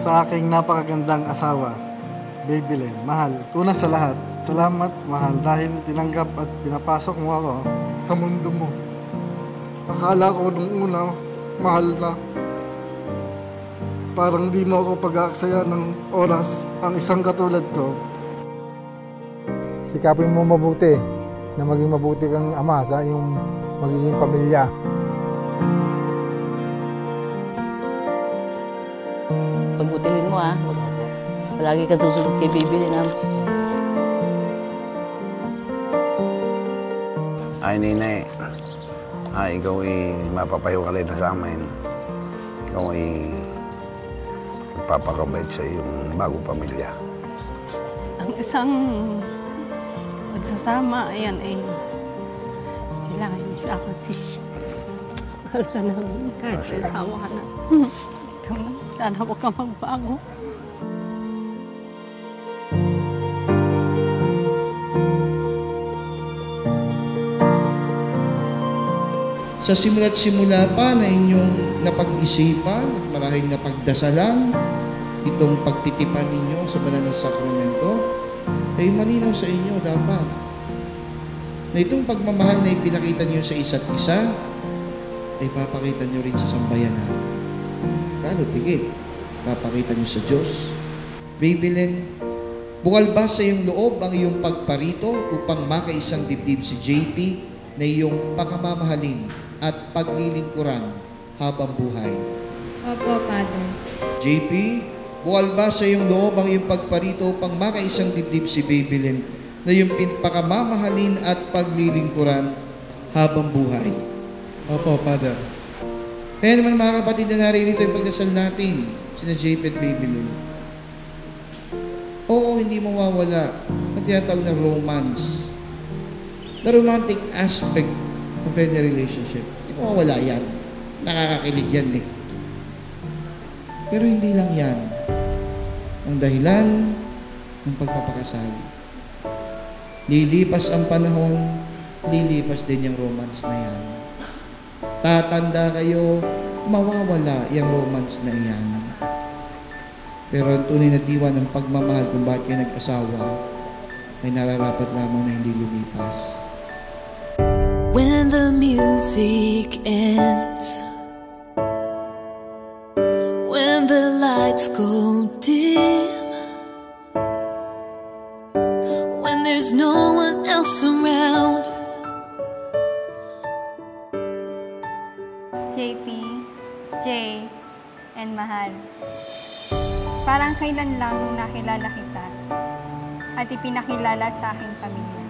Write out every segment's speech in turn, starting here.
sa aking napakagandang asawa, Babylin. Mahal, una sa lahat, salamat mahal dahil tinanggap at pinapasok mo ako sa mundo mo. Akala ko nung una, mahal na. Parang di mo ako pag-aaksaya ng oras ang isang katulad ko. Sikapin mo mabuti na maging mabuti kang ama sa iyong magiging pamilya. Pagbutihin mo palagi ka susunod kay Babylin Ay, Ninay. Ikaw mapapayo ka rin sa amin. Ikaw magpapakabait sa iyong bagong pamilya. Ang isang magsasama, ayan kailangan yung sakripisyo. Mahal ka namin, kahit asawa ka na. Sana huwag ka magbago. Sa simula't simula pa na inyong napag-isipan at marahil napagdasalan itong pagtitipan ninyo sa banal na sakramento, ay malinaw sa inyo dapat na itong pagmamahal na ipinakita niyo sa isa't isa ay papakita niyo rin sa sambayanan. Lalo tigit, papakita niyo sa Diyos. Babylin, bukal ba sa iyong loob ang iyong pagparito upang makaisang dibdib si JP na iyong pakamamahalin at paglilingkuran habang buhay? Opo, Father. JP, bukal ba sa iyong loob ang iyong pagparito upang makaisang dibdib si Babylin na iyong pakamamahalin at paglilingkuran habang buhay? Opo, Father. Kaya naman mga kapatid na naririto yung pagdasal natin, sina JP at Babylin. Oo, hindi mawawala ang tinatawag na romance. The romantic aspect of any relationship. Hindi mawawala yan. Nakakakilig yan eh. Pero hindi lang yan ang dahilan ng pagpapakasal. Lilipas ang panahon, lilipas din yung romance na yan. Tatanda kayo, mawawala yung romance na yan. Pero ang tunay na diwa ng pagmamahal kung bakit kayo nag-asawa ay nararapat lamang na hindi lumipas. When the music ends, when the lights go dim, when there's no one else around. JP, Jay, and Mahal. Parang kailan lang nung nakilala kita at ipinakilala sa aking pamilya.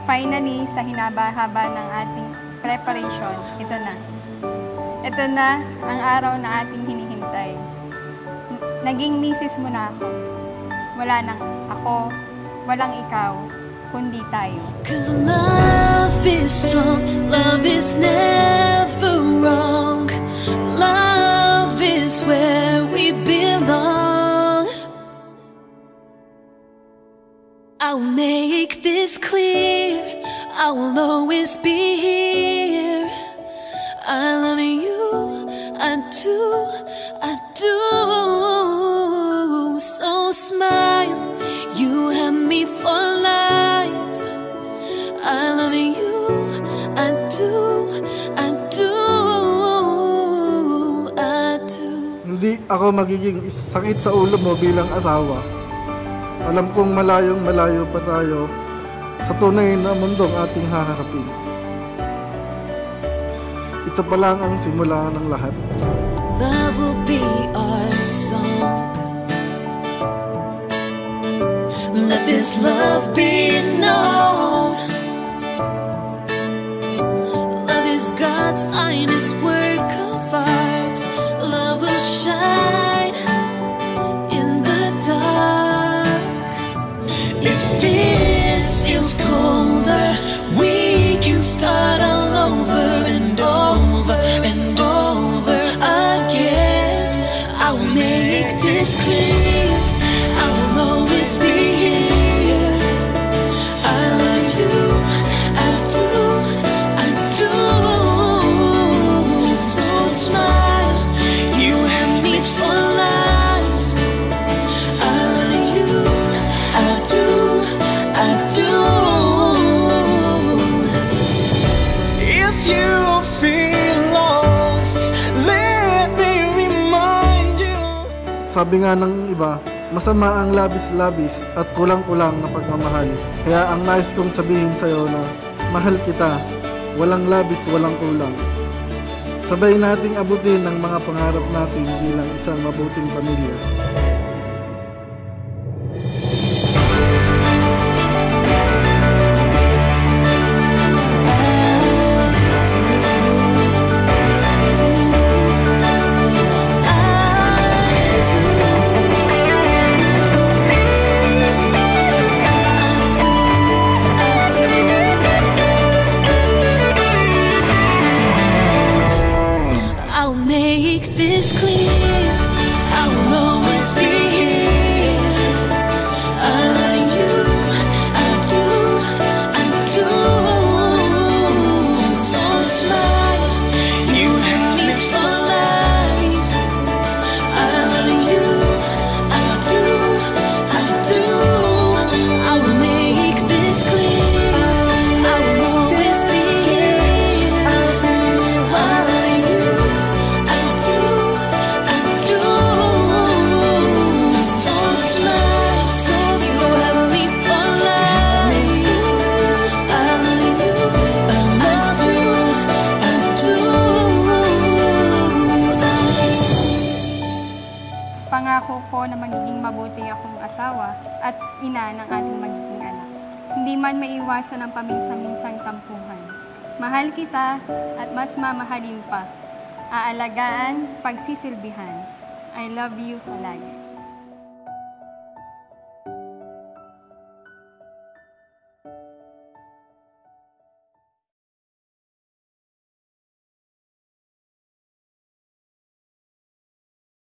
Finally, sa hinaba-haba ng ating preparation, ito na. Ito na ang araw na ating hinihintay. Naging misis mo na ako. Wala nang ako, walang ikaw, kundi tayo. 'Cause love is strong, love is never wrong. Love is where we belong. I'll make this clear, I will always be here. I love you, I do, I do. So smile, you have me for life. I love you, I do, I do, I do. Hindi ako magiging sakit sa ulo mo bilang asawa. Alam kong malayong malayo pa tayo sa tunay na mundong ating haharapin. Ito pa lang ang simula ng lahat. Love will be our song. Let this love be known. Love is God's finest work of art. Love will shine in the dark. If this feels colder, we can start all over and over and over again. I will make this clear, I will always be here. I love you, I do, I do. you feel lost, let me remind you. Sabi nga ng iba, masama ang labis-labis at kulang-kulang na pagmamahal. Kaya ang nais kong sabihin sa'yo na mahal kita, walang labis, walang kulang. Sabay nating abutin ang mga pangarap natin bilang isang mabuting pamilya. I'll make this clear, I will always be here. I love you, I do, I do. So smile, you have me for life. I love you, I do, I do. I will make this clear, I will always be here. I love you, I do, I do. So smile, so you have me for life. I love you, I do, Pangako ko na magiging mabuti akong asawa at ina ng ating magiging anak. Hindi man maiwasan ang paminsan-minsang tampuhan. Mahal kita at mas mamahalin pa. Aalagaan, pagsisilbihan. I love you palagi.